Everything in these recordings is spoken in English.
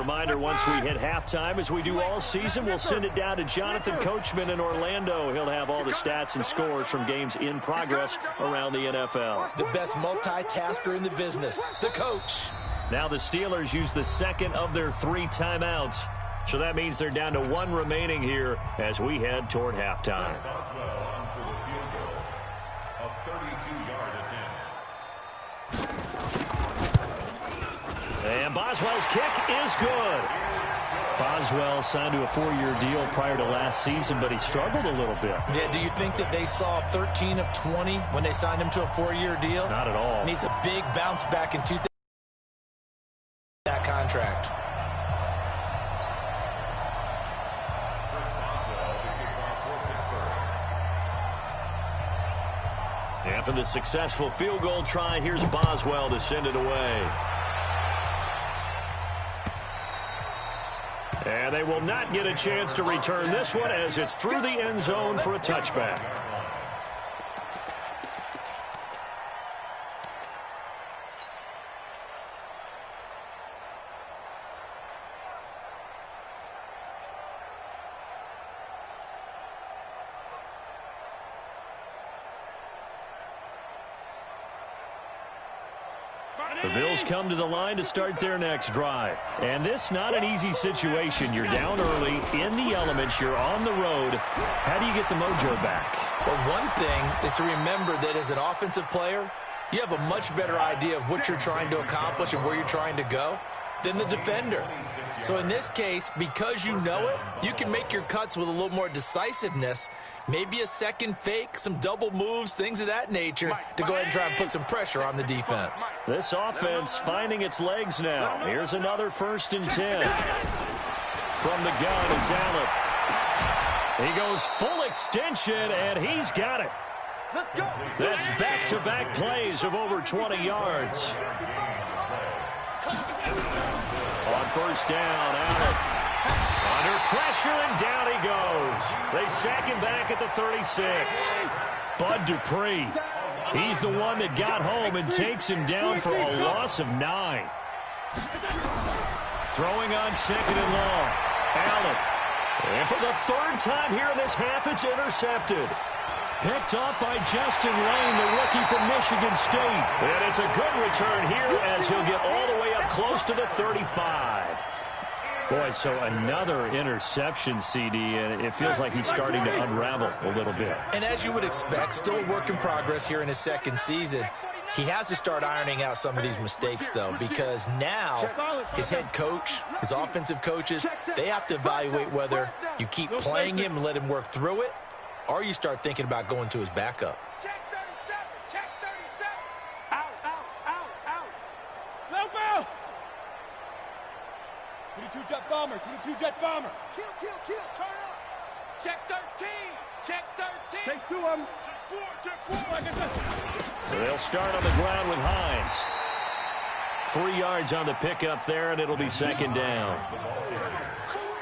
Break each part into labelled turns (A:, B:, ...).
A: reminder, once we hit halftime, as we do all season, we'll send it down to Jonathan Coachman in Orlando. He'll have all the stats and scores from games in progress around the NFL.
B: The best multitasker in the business, the coach.
A: Now the Steelers use the second of their 3 timeouts. So that means they're down to 1 remaining here as we head toward halftime. And Boswell's kick is good. Boswell signed to a 4-year deal prior to last season, but he struggled a little bit.
B: Yeah, do you think that they saw 13 of 20 when they signed him to a 4-year deal?
A: Not at all.
B: Needs a big bounce back in 2000. That contract.
A: After the successful field goal try, here's Boswell to send it away. And they will not get a chance to return this one as it's through the end zone for a touchback. The Bills come to the line to start their next drive. And this not an easy situation. You're down early, in the elements, you're on the road. How do you get the mojo back?
B: Well, one thing is to remember that as an offensive player, you have a much better idea of what you're trying to accomplish and where you're trying to go than the defender. So in this case, because you know it, you can make your cuts with a little more decisiveness, maybe a second fake, some double moves, things of that nature, to go ahead and try and put some pressure on the defense.
A: This offense finding its legs now. Here's another 1st and 10. From the gun, it's Allen. He goes full extension, and he's got it. That's back-to-back plays of over 20 yards. On 1st down, Allen. Under pressure, and down he goes. They sack him back at the 36. Bud Dupree. He's the one that got home and takes him down for a loss of 9. Throwing on 2nd and long. Allen. And for the 3rd time here in this half, it's intercepted. Picked off by Justin Lane, the rookie from Michigan State. And it's a good return here as he'll get all the way up close to the 35. Boy, so another interception, CD, and it feels like he's starting to unravel a little bit.
B: And as you would expect, still a work in progress here in his 2nd season. He has to start ironing out some of these mistakes, though, because now his head coach, his offensive coaches, they have to evaluate whether you keep playing him and let him work through it, or you start thinking about going to his backup.
C: Check 37. Check 37. Out, out, out, out. No foul. 22 jet bomber. 22 jet bomber. Kill, kill, kill. Turn up. Check 13. Check 13. Take 2 of them. Check 4. Like I said.
A: They'll start on the ground with Hines. 3 yards on the pickup there, and it'll be 2nd down.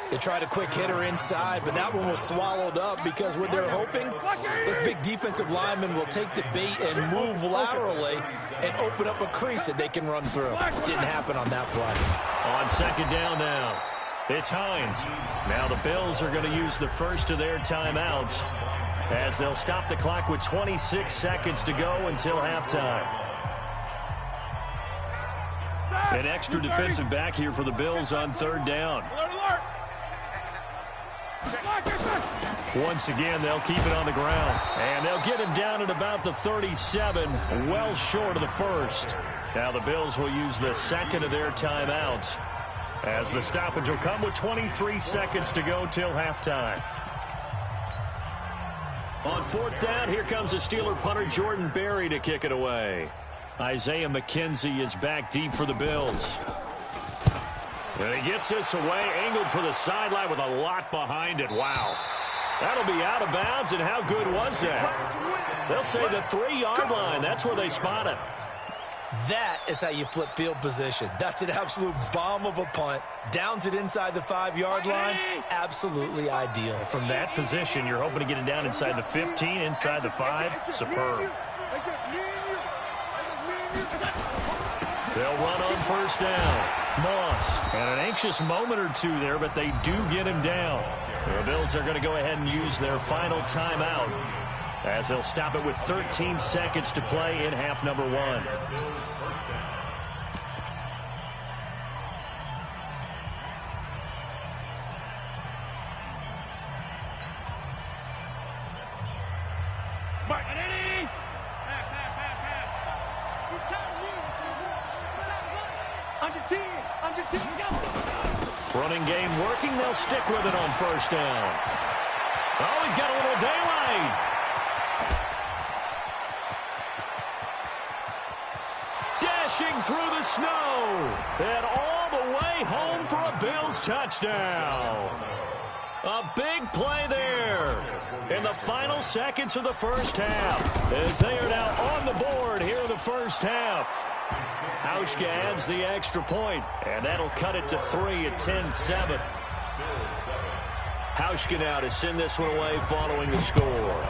B: They tried a quick hitter inside, but that one was swallowed up because what they're hoping, this big defensive lineman will take the bait and move laterally and open up a crease that they can run through. Didn't happen on that play.
A: On 2nd down now, it's Hines. Now the Bills are going to use the first of their timeouts as they'll stop the clock with 26 seconds to go until halftime. An extra defensive back here for the Bills on 3rd down. Once again, they'll keep it on the ground. And they'll get him down at about the 37, well short of the 1st. Now the Bills will use the 2nd of their timeouts as the stoppage will come with 23 seconds to go till halftime. On 4th down, here comes the Steeler punter Jordan Berry to kick it away. Isaiah McKenzie is back deep for the Bills. And he gets this away, angled for the sideline with a lot behind it. Wow. That'll be out of bounds, and how good was that? They'll say the 3-yard line. That's where they spot it.
B: That is how you flip field position. That's an absolute bomb of a punt. Downs it inside the 5-yard line. Absolutely ideal.
A: From that position, you're hoping to get it down inside the 15, inside the 5. Superb. They'll run on first down. Moss had an anxious moment or two there, but they do get him down. The Bills are going to go ahead and use their final timeout as they'll stop it with 13 seconds to play in half number 1. Running game working. They'll stick with it on first down. Oh, he's got a little daylight. Dashing through the snow. And all the way home for a Bills touchdown. A big play there in the final seconds of the first half as they are now on the board here in the first half. Hauschka adds the extra point, and that'll cut it to 3 at 10-7. Hauschka now to send this one away following the score.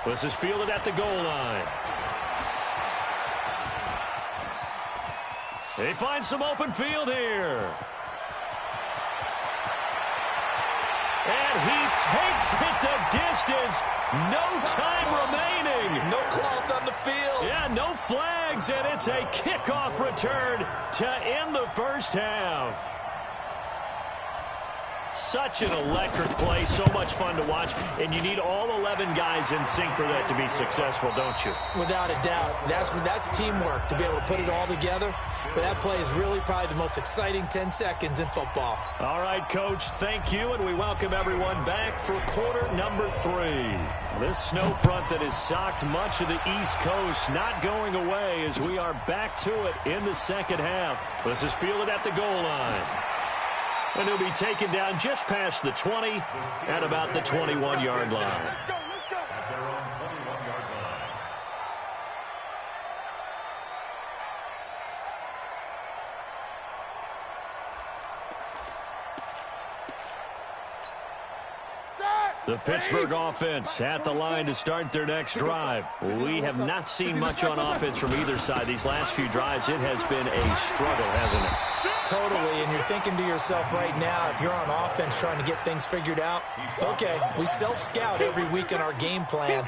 A: This is fielded at the goal line. They find some open field here. And he takes it the distance. No time remaining.
B: No cloth on the field.
A: Yeah, no flags, and it's a kickoff return to end the first half. Such an electric play, so much fun to watch, and you need all 11 guys in sync for that to be successful, don't you?
B: Without a doubt. That's teamwork to be able to put it all together. But that play is really probably the most exciting 10 seconds in football.
A: All right, Coach, thank you, and we welcome everyone back for quarter number 3. This snow front that has socked much of the East Coast not going away as we are back to it in the second half. This is fielded at the goal line. And he'll be taken down just past the 20 at about the 21-yard line. The Pittsburgh offense at the line to start their next drive. We have not seen much on offense from either side. These last few drives, it has been a struggle, hasn't it?
B: Totally, and you're thinking to yourself right now, if you're on offense trying to get things figured out, okay, we self-scout every week in our game plan.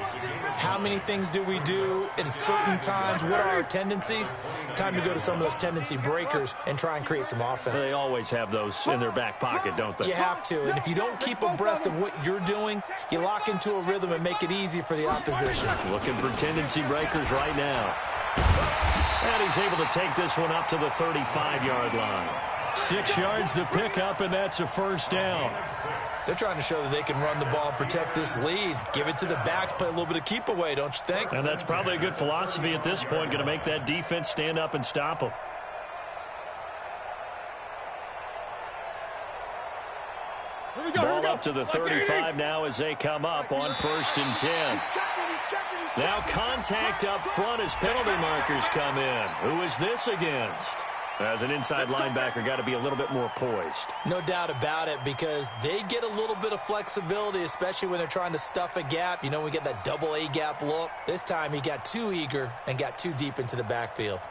B: How many things do we do at certain times? What are our tendencies? Time to go to some of those tendency breakers and try and create some offense.
A: They always have those in their back pocket, don't they?
B: You have to, and if you don't keep abreast of what you're doing, you lock into a rhythm and make it easy for the opposition.
A: Looking for tendency breakers right now. And he's able to take this one up to the 35-yard line. 6 yards to pick up, and that's a first down.
B: They're trying to show that they can run the ball and protect this lead. Give it to the backs, play a little bit of keep away, don't you think?
A: And that's probably a good philosophy at this point, going to make that defense stand up and stop them. Ball up to the 35 now as they come up on 1st and 10. Now contact up front as penalty markers come in. Who is this against? As an inside linebacker, got to be a little bit more poised.
B: No doubt about it, because they get a little bit of flexibility, especially when they're trying to stuff a gap. You know, we get that double A gap look. This time he got too eager and got too deep into the backfield.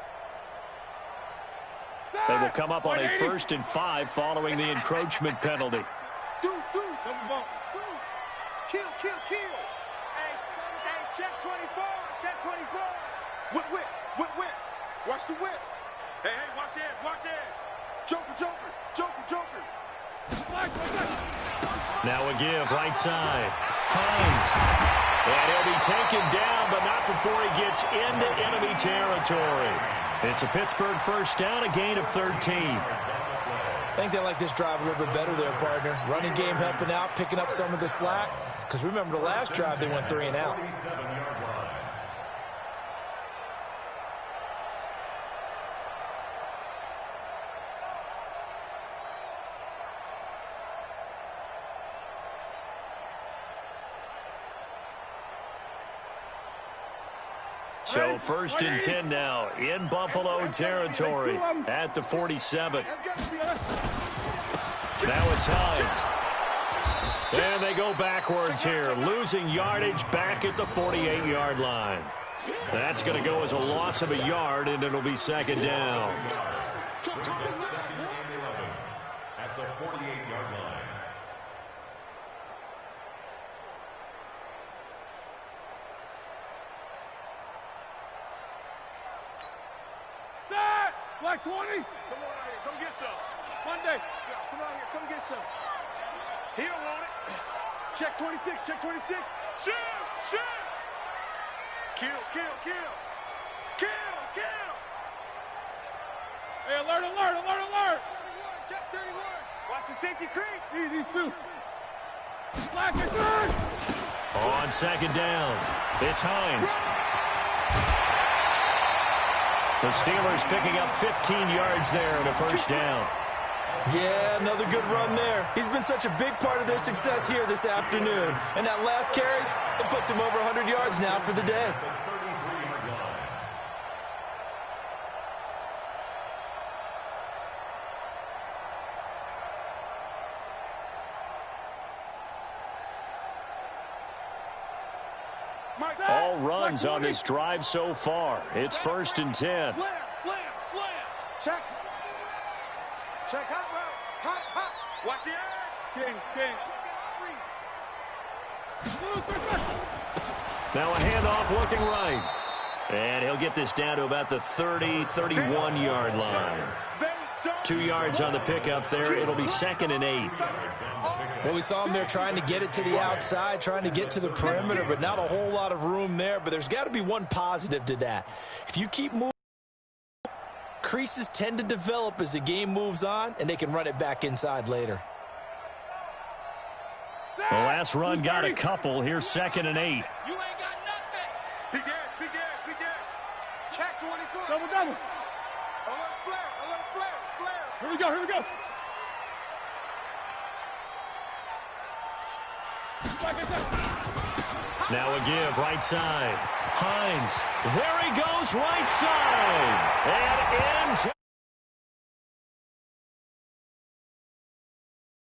A: They will come up on a 1st and 5 following the encroachment penalty.
C: Kill. Hey, check 24. Whip. Watch the whip. Hey, watch edge. Joker.
A: Now a give, right side. Hines. And he'll be taken down, but not before he gets into enemy territory. It's a Pittsburgh first down, a gain of 13.
B: I think they like this drive a little bit better there, partner. Running game helping out, picking up some of the slack. Because remember, the last drive, they went 3 and out.
A: So 1st and 10 now in Buffalo territory at the 47. Now it's Hines. And they go backwards here, losing yardage back at the 48-yard line. That's going to go as a loss of a yard, and it'll be second down.
D: At the 48-yard line.
C: Dad! Like 20? Come on out here. Come get some. Monday. Come out here. Come get some. He don't want it. Check 26. Check 26. Shoot! Shoot! Kill, kill, kill. Kill, kill. Hey, alert, alert, alert, alert. 31, check 31. Watch the safety creep. These two. Black and third.
A: On second down, it's Hines. The Steelers picking up 15 yards there and a first down.
B: Yeah, another good run there. He's been such a big part of their success here this afternoon. And that last carry, it puts him over 100 yards now for the day.
A: All runs on this drive so far. It's 1st and 10.
C: Slam, slam, slam. Check. Check hot route. Hot, hot. Watch the eye. King.
A: Now a handoff looking right. And he'll get this down to about the 30, 31-yard line. 2 yards on the pickup there. It'll be 2nd and 8.
B: Well, we saw him there trying to get it to the outside, trying to get to the perimeter, but not a whole lot of room there. But there's got to be one positive to that. If you keep moving, creases tend to develop as the game moves on, and they can run it back inside later.
A: The last run got a couple. Here's 2nd and 8.
C: You ain't got nothing. Big gas, big gas, big gas. Check 24. Double, double. Alert flare, alert flare, flare. Here we go, here we go.
A: Now a give, right side. Hines, there he goes, right side. And into